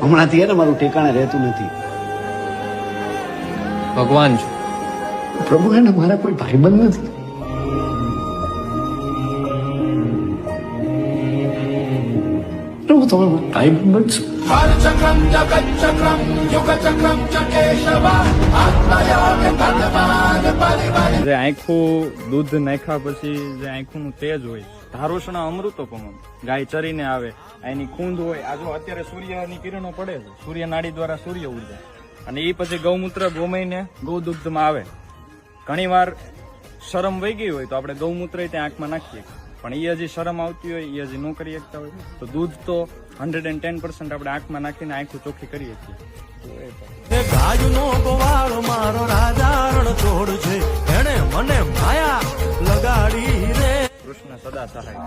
હમણાંથી એને મારું ઠેકાણે રહેતું નથી. ભગવાન છું. પ્રભુ એને મારા કોઈ ભાઈબંધ નથી. પ્રભુ તમે મારા ભાઈબંધ બનશો. જે આંખું દૂધ નાખ્યા પછી જે આંખોનું તેજ હોય, ધારુષણા અમૃતોપમ. ગાય ચરીને આવે, એની ખૂંદ હોય. આ જો અત્યારે સૂર્યની કિરણો પડે છે, સૂર્ય નાડી દ્વારા સૂર્ય ઉર્જા, અને એ પછી ગૌમૂત્ર ગોમયને ગૌદુગ્ધમાં આવે. ઘણી વાર શરમ વહી ગઈ હોય તો આપણે ગૌમૂત્ર ત્યાં આંખમાં નાખીએ, પણ એ હજી શરમ આવતી હોય, એ હજી ન કરી શકતા હોય તો દૂધ તો 110% આપણે આંખમાં નાખીને આંખું ચોખ્ખી કરીએ છીએ. ગાયનો ગોવાળ મારો રાજારણ છોડ છે, એને મને માયા લગાડી રે. કૃષ્ણ સદા સહાય.